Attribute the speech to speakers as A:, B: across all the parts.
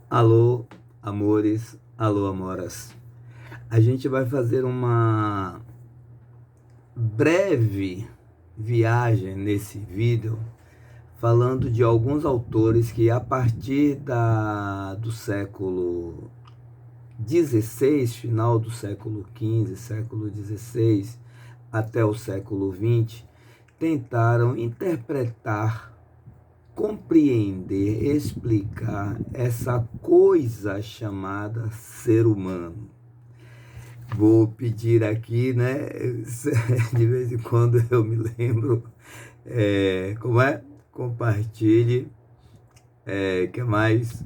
A: Alô, amores, alô, amoras. A gente vai fazer uma breve viagem nesse vídeo, falando de alguns autores que a partir do século XVI, final do século XV, século XVI, até o século XX, tentaram interpretar, compreender, explicar essa coisa chamada ser humano. Vou pedir aqui, né? De vez em quando eu me lembro, como é? Compartilhe, que mais?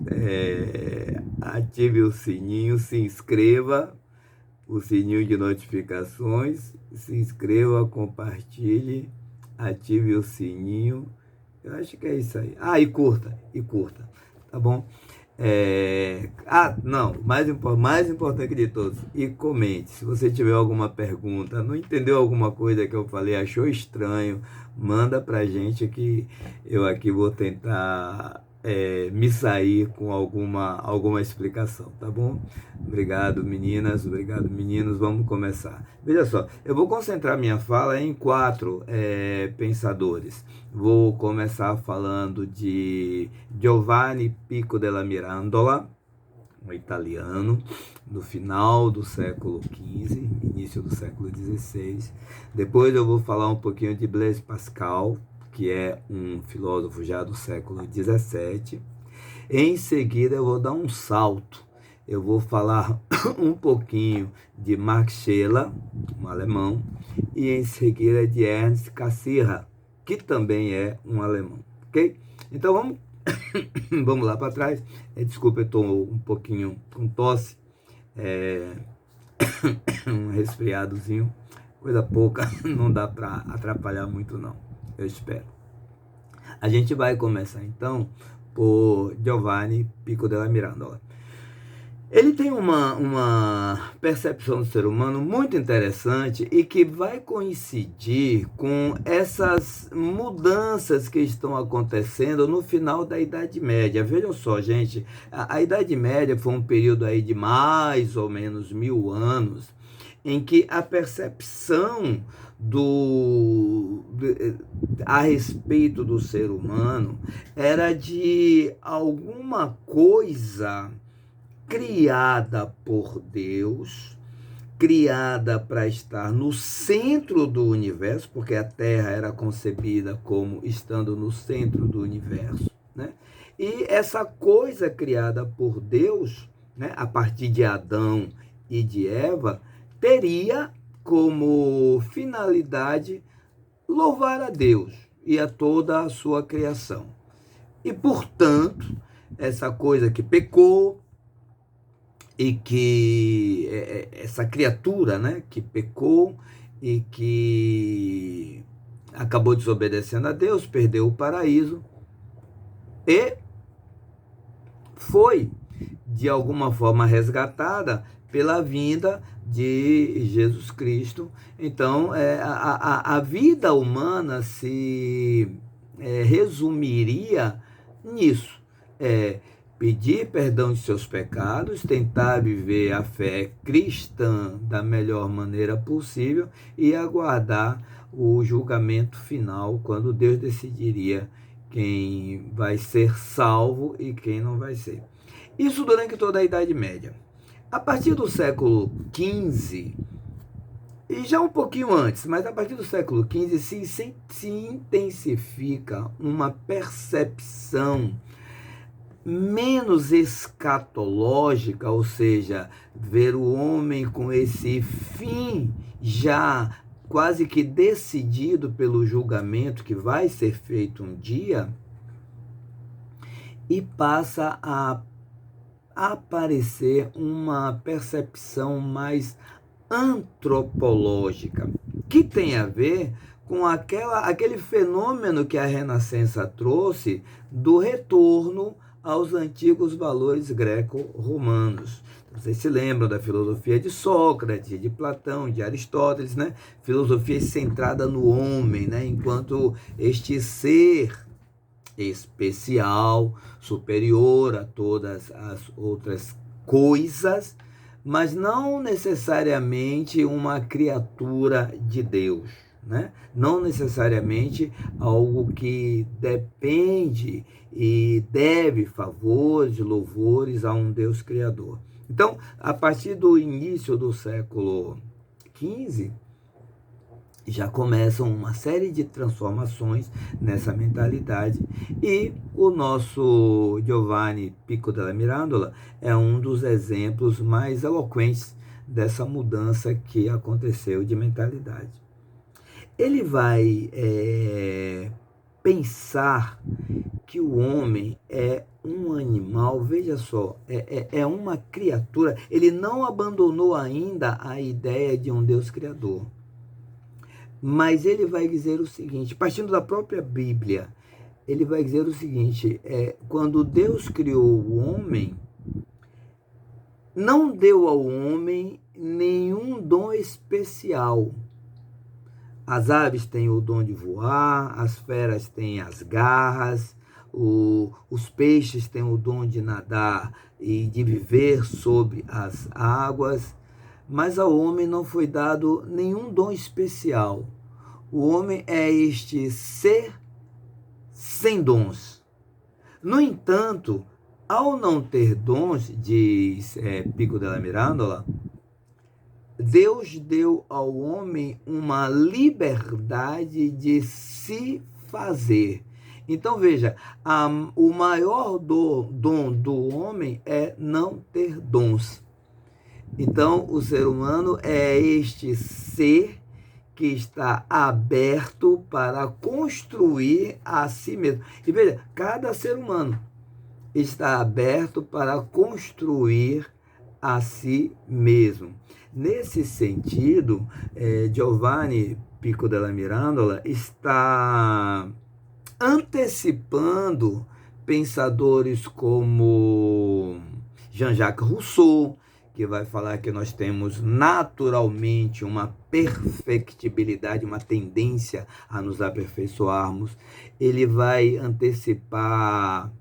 A: Ative o sininho, se inscreva, o sininho de notificações, se inscreva, compartilhe, ative o sininho. Eu acho que é isso aí. E curta, tá bom? Não, mais importante de todos, e comente. Se você tiver alguma pergunta, não entendeu alguma coisa que eu falei, achou estranho, manda pra gente que eu aqui vou tentar me sair com alguma explicação, tá bom? Obrigado, meninas, obrigado, meninos. Vamos começar. Veja só, eu vou concentrar minha fala em quatro pensadores. Vou começar falando de Giovanni Pico della Mirandola, um italiano, do final do século XV, início do século XVI. Depois eu vou falar um pouquinho de Blaise Pascal, que é um filósofo já do século XVII. Em seguida eu vou dar um salto. Eu vou falar um pouquinho de Max Scheler, um alemão, e em seguida de Ernst Cassirer, que também é um alemão, ok? Então vamos lá para trás. Desculpa, eu estou um pouquinho com tosse, um resfriadozinho, coisa pouca, não dá para atrapalhar muito não, eu espero. A gente vai começar então por Giovanni Pico della Mirandola. Ele tem uma percepção do ser humano muito interessante e que vai coincidir com essas mudanças que estão acontecendo no final da Idade Média. Vejam só, gente, a Idade Média foi um período aí de mais ou menos 1000 anos, em que a percepção a respeito do ser humano era de alguma coisa criada por Deus, criada para estar no centro do universo, porque a Terra era concebida como estando no centro do universo, né? E essa coisa criada por Deus, né, a partir de Adão e de Eva, teria como finalidade louvar a Deus e a toda a sua criação. E, portanto, essa coisa que pecou, e que essa criatura, né, que pecou e que acabou desobedecendo a Deus, perdeu o paraíso e foi, de alguma forma, resgatada pela vinda de Jesus Cristo. Então, a vida humana se resumiria nisso. Pedir perdão de seus pecados, tentar viver a fé cristã da melhor maneira possível e aguardar o julgamento final, quando Deus decidiria quem vai ser salvo e quem não vai ser. Isso durante toda a Idade Média. A partir do século XV, e já um pouquinho antes, mas a partir do século XV se intensifica uma percepção menos escatológica, ou seja, ver o homem com esse fim já quase que decidido pelo julgamento que vai ser feito um dia, e passa a aparecer uma percepção mais antropológica, que tem a ver com aquele fenômeno que a Renascença trouxe do retorno aos antigos valores greco-romanos. Vocês se lembram da filosofia de Sócrates, de Platão, de Aristóteles, né? Filosofia centrada no homem, né? Enquanto este ser especial, superior a todas as outras coisas, mas não necessariamente uma criatura de Deus, né? Não necessariamente algo que depende e deve favores e louvores a um Deus criador. Então, a partir do início do século XV, já começam uma série de transformações nessa mentalidade, e o nosso Giovanni Pico della Mirandola é um dos exemplos mais eloquentes dessa mudança que aconteceu de mentalidade. Ele vai pensar que o homem é um animal, veja só, é uma criatura. Ele não abandonou ainda a ideia de um Deus criador. Mas ele vai dizer o seguinte, partindo da própria Bíblia, ele vai dizer o seguinte, quando Deus criou o homem, não deu ao homem nenhum dom especial. As aves têm o dom de voar, as feras têm as garras, os peixes têm o dom de nadar e de viver sobre as águas, mas ao homem não foi dado nenhum dom especial. O homem é este ser sem dons. No entanto, ao não ter dons, diz Pico della Mirandola, Deus deu ao homem uma liberdade de se fazer. Então veja, o maior dom do homem é não ter dons. Então, o ser humano é este ser que está aberto para construir a si mesmo. E veja, cada ser humano está aberto para construir a si mesmo. Nesse sentido, Giovanni Pico della Mirandola está antecipando pensadores como Jean-Jacques Rousseau, que vai falar que nós temos naturalmente uma perfectibilidade, uma tendência a nos aperfeiçoarmos. Ele vai antecipar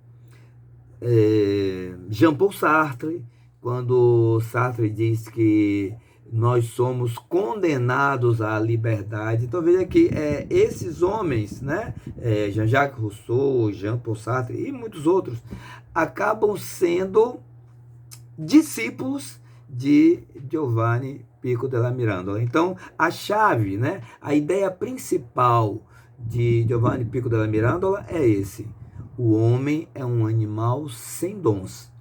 A: Jean-Paul Sartre, quando Sartre diz que nós somos condenados à liberdade. Então veja que esses homens, né, Jean-Jacques Rousseau, Jean-Paul Sartre e muitos outros, acabam sendo discípulos de Giovanni Pico della Mirandola. Então, a chave, né, a ideia principal de Giovanni Pico della Mirandola é esse: o homem é um animal sem dons.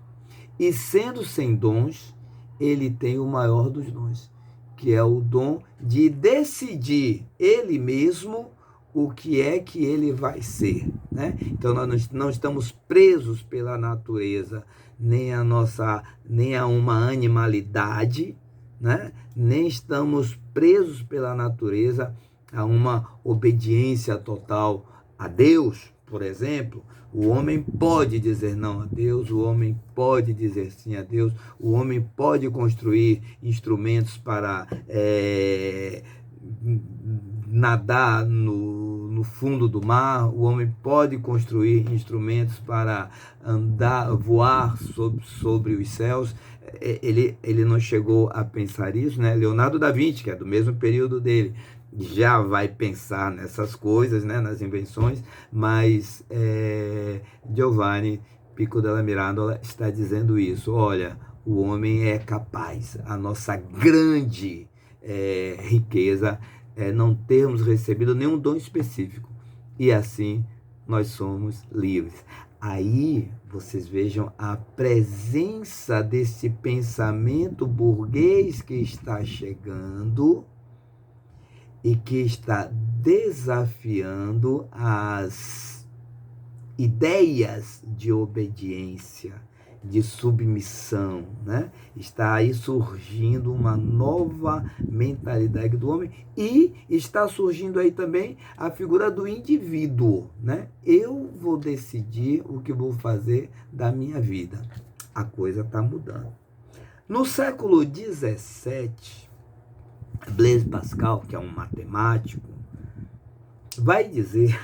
A: E sendo sem dons, ele tem o maior dos dons, que é o dom de decidir ele mesmo o que é que ele vai ser, né? Então nós não estamos presos pela natureza, nem a uma animalidade, né? Nem estamos presos pela natureza a uma obediência total a Deus, por exemplo. O homem pode dizer não a Deus, o homem pode dizer sim a Deus, o homem pode construir instrumentos para nadar no fundo do mar, o homem pode construir instrumentos para voar sobre os céus. Ele não chegou a pensar isso, né? Leonardo da Vinci, que é do mesmo período dele, já vai pensar nessas coisas, né, nas invenções, mas Giovanni Pico della Mirandola está dizendo isso. Olha, o homem é capaz, a nossa grande riqueza é não termos recebido nenhum dom específico, e assim nós somos livres. Aí vocês vejam a presença desse pensamento burguês que está chegando e que está desafiando as ideias de obediência, de submissão, né? Está aí surgindo uma nova mentalidade do homem, e está surgindo aí também a figura do indivíduo, né? Eu vou decidir o que vou fazer da minha vida. A coisa está mudando. No século XVII, Blaise Pascal, que é um matemático, vai dizer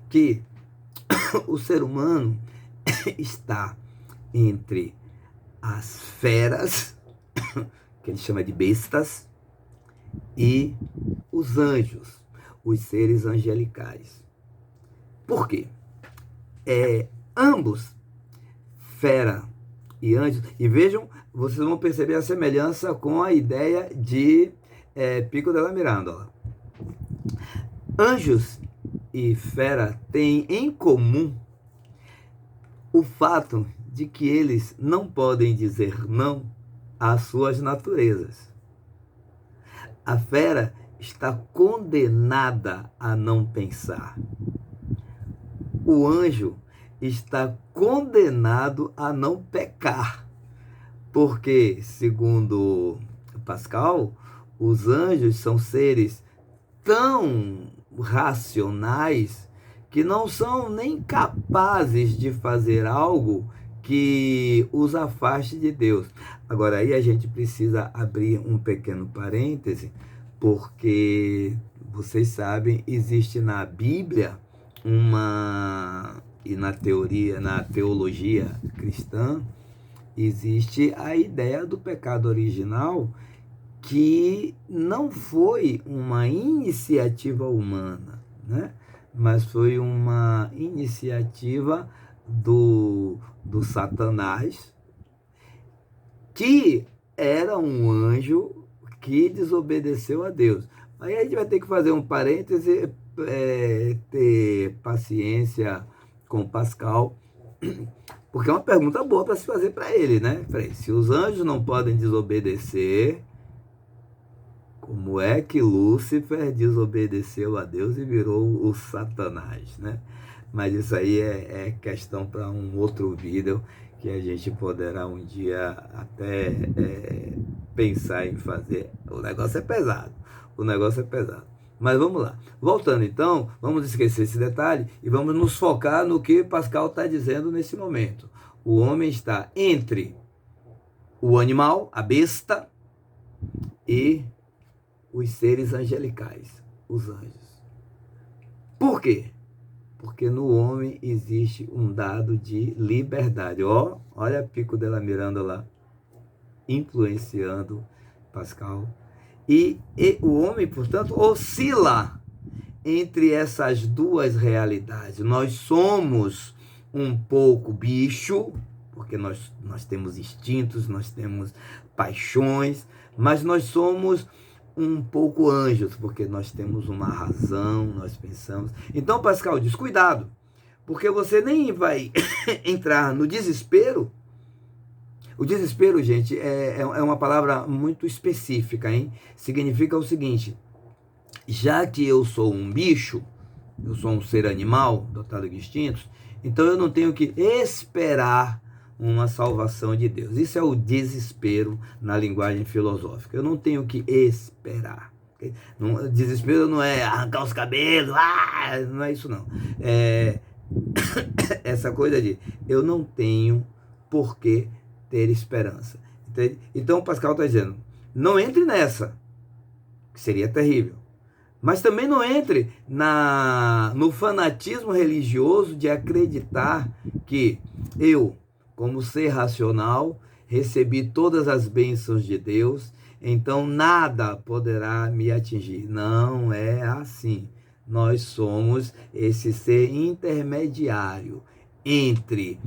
A: que o ser humano está entre as feras, que ele chama de bestas, e os anjos, os seres angelicais. Por quê? Ambos, fera e anjos, e vejam, vocês vão perceber a semelhança com a ideia de Pico della Mirandola. Anjos e fera têm em comum o fato de que eles não podem dizer não às suas naturezas. A fera está condenada a não pensar. O anjo está condenado a não pecar, porque, segundo Pascal, os anjos são seres tão racionais que não são nem capazes de fazer algo que os afaste de Deus. Agora, aí a gente precisa abrir um pequeno parêntese, porque vocês sabem, existe na Bíblia e na teologia cristã, existe a ideia do pecado original, que não foi uma iniciativa humana, né? Mas foi uma iniciativa do Satanás, que era um anjo que desobedeceu a Deus. Aí a gente vai ter que fazer um parêntese, ter paciência com Pascal, porque é uma pergunta boa para se fazer para ele, né? Se os anjos não podem desobedecer, como é que Lúcifer desobedeceu a Deus e virou o Satanás, né? Mas isso aí é questão para um outro vídeo que a gente poderá um dia até pensar em fazer. O negócio é pesado, Mas vamos lá. Voltando então, vamos esquecer esse detalhe e vamos nos focar no que Pascal está dizendo nesse momento. O homem está entre o animal, a besta, e os seres angelicais, os anjos. Por quê? Porque no homem existe um dado de liberdade. Olha Pico della Mirandola influenciando Pascal. E o homem, portanto, oscila entre essas duas realidades. Nós somos um pouco bicho, porque nós temos instintos, nós temos paixões, mas nós somos um pouco anjos, porque nós temos uma razão, nós pensamos. Então, Pascal diz, cuidado, porque você nem vai entrar no desespero. O desespero, gente, é uma palavra muito específica, hein? Significa o seguinte: já que eu sou um bicho, eu sou um ser animal, dotado de instintos, então eu não tenho que esperar uma salvação de Deus. Isso é o desespero na linguagem filosófica. Eu não tenho que esperar. Okay? Desespero não é arrancar os cabelos, não é isso não. Essa coisa de eu não tenho por que ter esperança. Entende? Então Pascal está dizendo, não entre nessa, que seria terrível. Mas também não entre no fanatismo religioso de acreditar que eu, como ser racional, recebi todas as bênçãos de Deus, então nada poderá me atingir. Não é assim. Nós somos esse ser intermediário entre,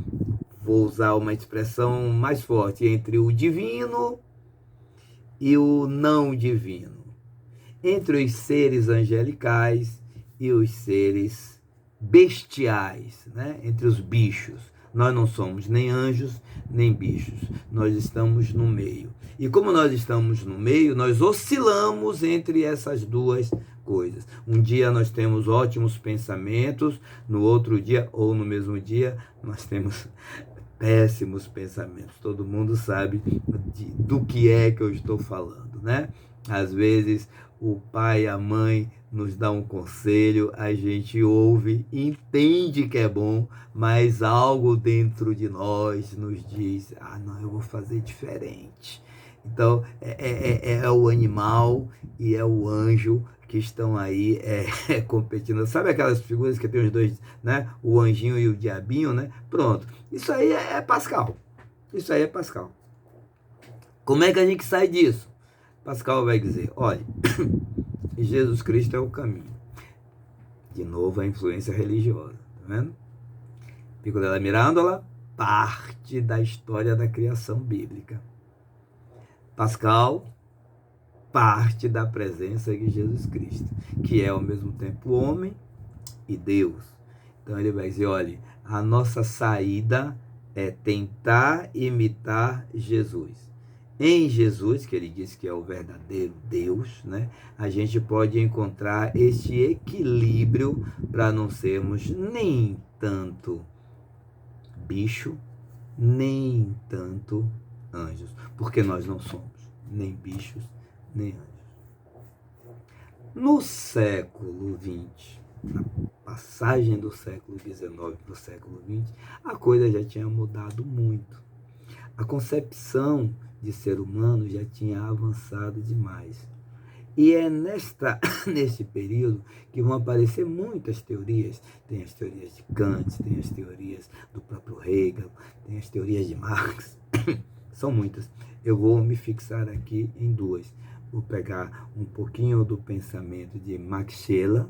A: vou usar uma expressão mais forte, entre o divino e o não divino. Entre os seres angelicais e os seres bestiais, né? Entre os bichos. Nós não somos nem anjos, nem bichos. Nós estamos no meio. E como nós estamos no meio, nós oscilamos entre essas duas coisas. Um dia nós temos ótimos pensamentos, no outro dia, ou no mesmo dia, nós temos péssimos pensamentos. Todo mundo sabe do que é que eu estou falando, né? Às vezes, o pai e a mãe nos dá um conselho, a gente ouve, entende que é bom, mas algo dentro de nós nos diz, não, eu vou fazer diferente. Então, é o animal e é o anjo que estão aí competindo. Sabe aquelas figuras que tem os dois, né? O anjinho e o diabinho, né? Pronto. Isso aí é Pascal. Isso aí é Pascal. Como é que a gente sai disso? Pascal vai dizer, olha, Jesus Cristo é o caminho. De novo, a influência religiosa, tá vendo? Pico della Mirandola, parte da história da criação bíblica. Pascal, parte da presença de Jesus Cristo, que é ao mesmo tempo homem e Deus. Então ele vai dizer, olha, a nossa saída é tentar imitar Jesus. Em Jesus, que ele diz que é o verdadeiro Deus, né, a gente pode encontrar este equilíbrio para não sermos nem tanto bicho, nem tanto anjos, porque nós não somos nem bichos, nem anjos. No século XX, na passagem do século XIX para o século XX, a coisa já tinha mudado muito. A concepção de ser humano já tinha avançado demais. E é neste período que vão aparecer muitas teorias. Tem as teorias de Kant, tem as teorias do próprio Hegel, tem as teorias de Marx. São muitas. Eu vou me fixar aqui em duas. Vou pegar um pouquinho do pensamento de Max Scheler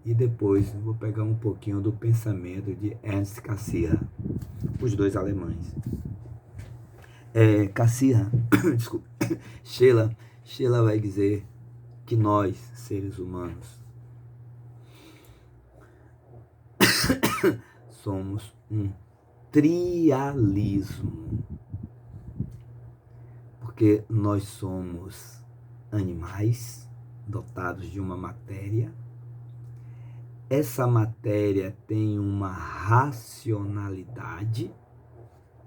A: e depois vou pegar um pouquinho do pensamento de Ernst Cassirer, os dois alemães. Cassirer, desculpa, Scheler vai dizer que nós, seres humanos, somos um trialismo, porque nós somos animais dotados de uma matéria. Essa matéria tem uma racionalidade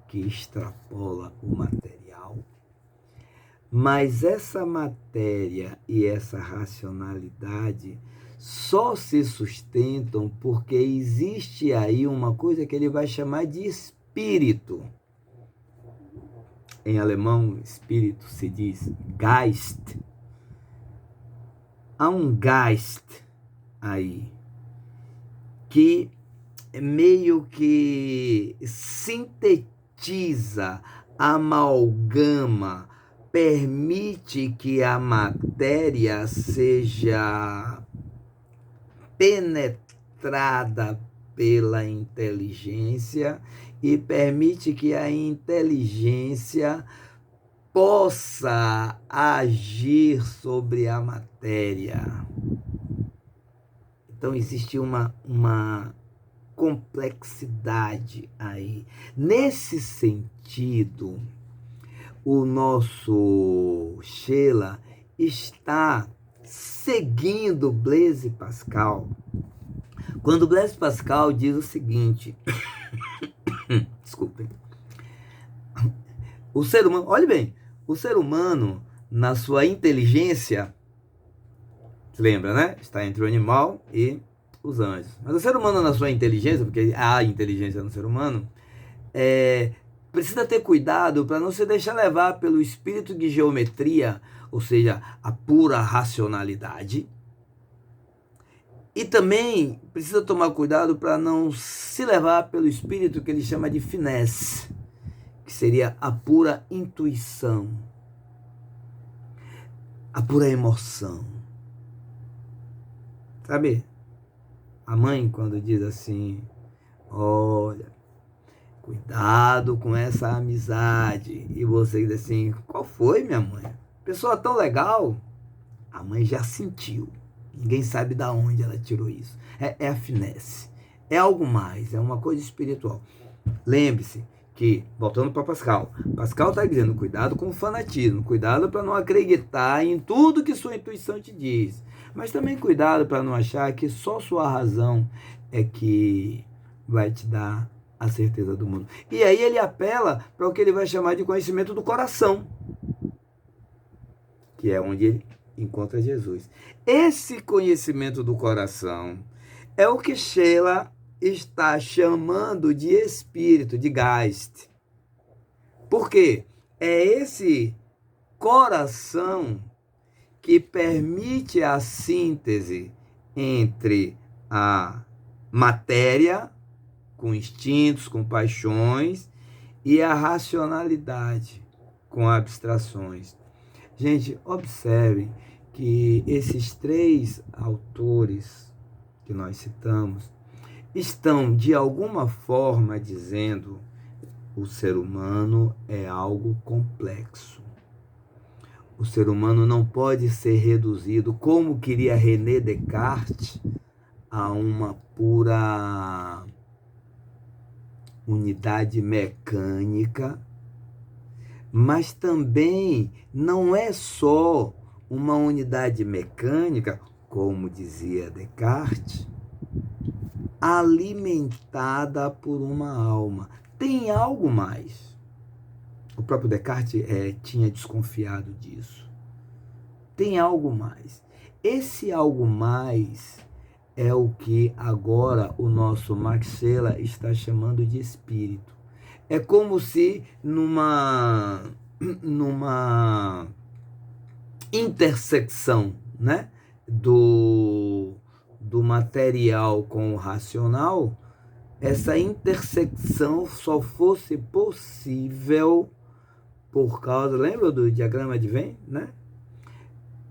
A: que extrapola o material, mas essa matéria e essa racionalidade só se sustentam porque existe aí uma coisa que ele vai chamar de espírito. Em alemão, espírito se diz Geist. Há um Geist aí que meio que sintetiza, amalgama, permite que a matéria seja penetrada pela inteligência e permite que a inteligência possa agir sobre a matéria. Então existe uma complexidade aí. Nesse sentido, o nosso Scheler está seguindo Blaise Pascal, quando Blaise Pascal diz o seguinte, desculpem, o ser humano, olhe bem, o ser humano, na sua inteligência, lembra, né? Está entre o animal e os anjos. Mas o ser humano, na sua inteligência, porque há inteligência no ser humano, precisa ter cuidado para não se deixar levar pelo espírito de geometria, ou seja, a pura racionalidade. E também precisa tomar cuidado para não se levar pelo espírito que ele chama de finesse, que seria a pura intuição, a pura emoção. Sabe? A mãe, quando diz assim, olha, cuidado com essa amizade. E você diz assim, qual foi, minha mãe? Pessoa tão legal. A mãe já sentiu. Ninguém sabe de onde ela tirou isso. É a finesse. É algo mais, é uma coisa espiritual. Lembre-se que, voltando para Pascal, Pascal está dizendo, cuidado com o fanatismo, cuidado para não acreditar em tudo que sua intuição te diz. Mas também cuidado para não achar que só sua razão é que vai te dar a certeza do mundo. E aí ele apela para o que ele vai chamar de conhecimento do coração, que é onde ele encontra Jesus. Esse conhecimento do coração é o que Scheler está chamando de espírito, de Geist. Por quê? É esse coração que permite a síntese entre a matéria, com instintos, com paixões, e a racionalidade, com abstrações. Gente, observem que esses três autores que nós citamos estão, de alguma forma, dizendo que o ser humano é algo complexo. O ser humano não pode ser reduzido, como queria René Descartes, a uma pura unidade mecânica, mas também não é só uma unidade mecânica, como dizia Descartes, alimentada por uma alma. Tem algo mais. O próprio Descartes tinha desconfiado disso. Tem algo mais. Esse algo mais é o que agora o nosso Max Scheler está chamando de espírito. É como se numa intersecção, né, do material com o racional, essa intersecção só fosse possível por causa, lembra do diagrama de Venn, né?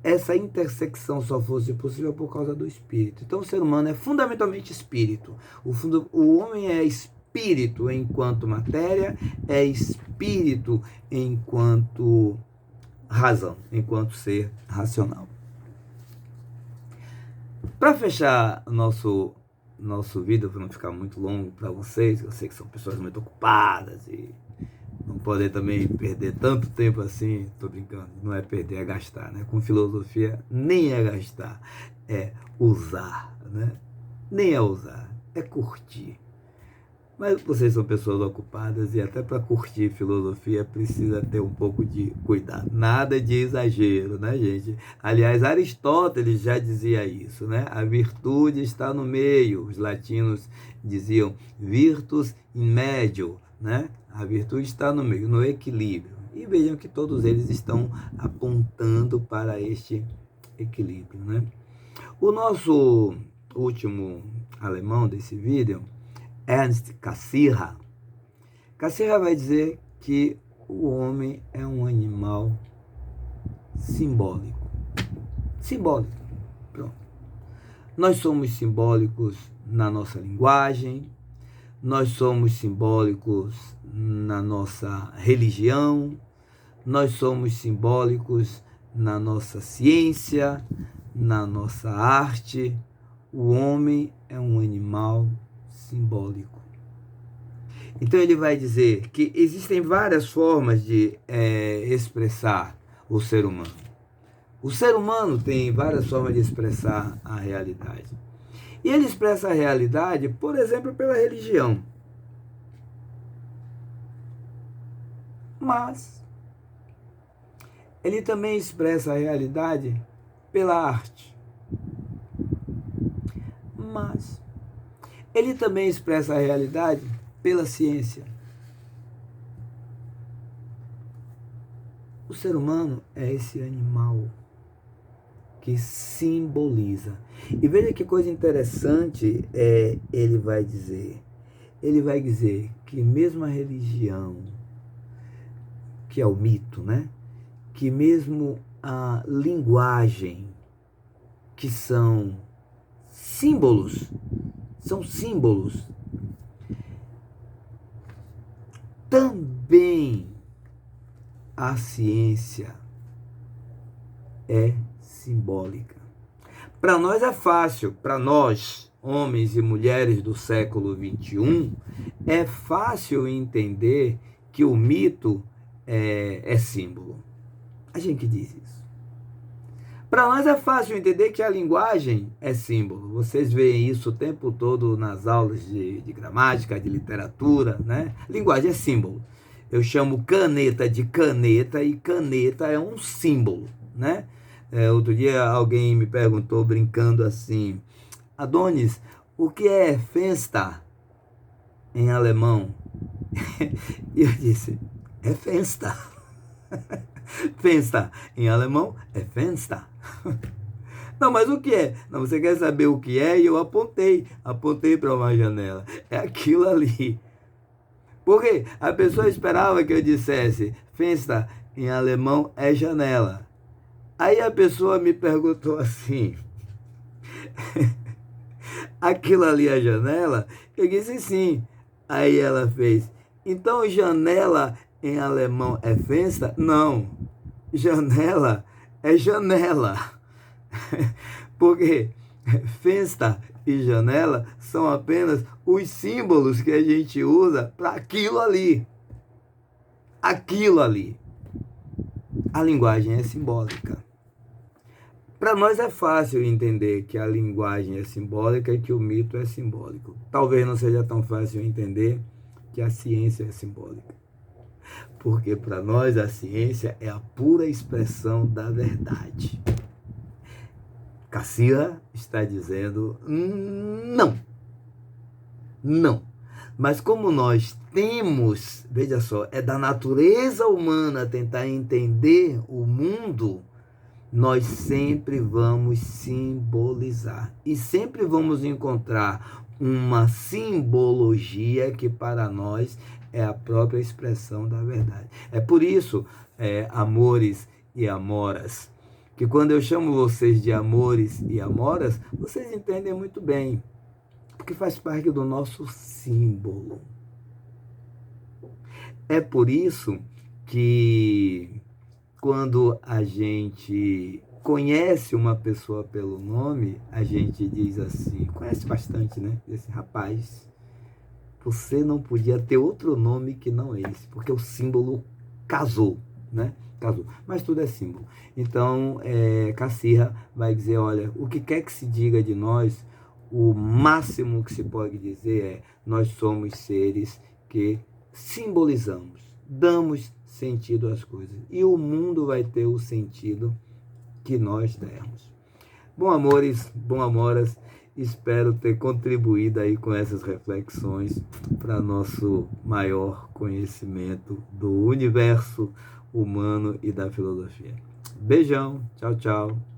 A: Essa intersecção só fosse possível por causa do espírito. Então o ser humano é fundamentalmente espírito. O homem é espírito enquanto matéria, é espírito enquanto razão, enquanto ser racional. Para fechar nosso vídeo, para não ficar muito longo para vocês, eu sei que são pessoas muito ocupadas e não podem também perder tanto tempo assim, tô brincando, não é perder, é gastar, né? Com filosofia nem é gastar, é usar, né? Nem é usar, é curtir. Mas vocês são pessoas ocupadas e até para curtir filosofia precisa ter um pouco de cuidado. Nada de exagero, né, gente? Aliás, Aristóteles já dizia isso, né? A virtude está no meio. Os latinos diziam virtus in medio, né? A virtude está no meio, no equilíbrio. E vejam que todos eles estão apontando para este equilíbrio, né? O nosso último alemão desse vídeo, Ernst Cassirer vai dizer que o homem é um animal simbólico. Simbólico. Pronto. Nós somos simbólicos na nossa linguagem, nós somos simbólicos na nossa religião, nós somos simbólicos na nossa ciência, na nossa arte. O homem é um animal simbólico. Então ele vai dizer que existem várias formas de expressar o ser humano. O ser humano tem várias formas de expressar a realidade. E ele expressa a realidade, por exemplo, pela religião. Mas ele também expressa a realidade pela arte. Mas ele também expressa a realidade pela ciência. O ser humano é esse animal que simboliza. E veja que coisa interessante ele vai dizer. Ele vai dizer que mesmo a religião, que é o mito, né? Que mesmo a linguagem, que são símbolos, também a ciência é simbólica. Para nós é fácil, para nós, homens e mulheres do século XXI, é fácil entender que o mito é símbolo. A gente diz isso. Para nós é fácil entender que a linguagem é símbolo. Vocês veem isso o tempo todo nas aulas de gramática, de literatura, né? Linguagem é símbolo. Eu chamo caneta de caneta e caneta é um símbolo, né? Outro dia alguém me perguntou, brincando assim: Adonis, o que é Fenster em alemão? E eu disse: é Fenster. Fenster em alemão é Fenster. Não, mas o que é? Não, você quer saber o que é? E eu apontei para uma janela. É aquilo ali. Porque a pessoa esperava que eu dissesse Fenster em alemão é janela. Aí a pessoa me perguntou assim, aquilo ali é janela? Eu disse sim. Aí ela fez, então janela em alemão é Fenster? Não, janela é janela. Porque Fenster e janela são apenas os símbolos que a gente usa para aquilo ali. Aquilo ali. A linguagem é simbólica. Para nós é fácil entender que a linguagem é simbólica e que o mito é simbólico. Talvez não seja tão fácil entender que a ciência é simbólica. Porque para nós a ciência é a pura expressão da verdade. Cassira está dizendo não. Não. Mas como nós temos, veja só, é da natureza humana tentar entender o mundo, nós sempre vamos simbolizar. E sempre vamos encontrar uma simbologia que para nós é a própria expressão da verdade. É por isso, amores e amoras, que quando eu chamo vocês de amores e amoras, vocês entendem muito bem, porque faz parte do nosso símbolo. É por isso que quando a gente conhece uma pessoa pelo nome, a gente diz assim, conhece bastante, né? Diz assim, rapaz, você não podia ter outro nome que não esse, porque o símbolo casou, né? Casou. Mas tudo é símbolo. Então, Cassira vai dizer, olha, o que quer que se diga de nós, o máximo que se pode dizer é, nós somos seres que simbolizamos, damos sentido às coisas. E o mundo vai ter o sentido que nós dermos. Bom, amores, bom, amoras, espero ter contribuído aí com essas reflexões para nosso maior conhecimento do universo humano e da filosofia. Beijão, tchau, tchau.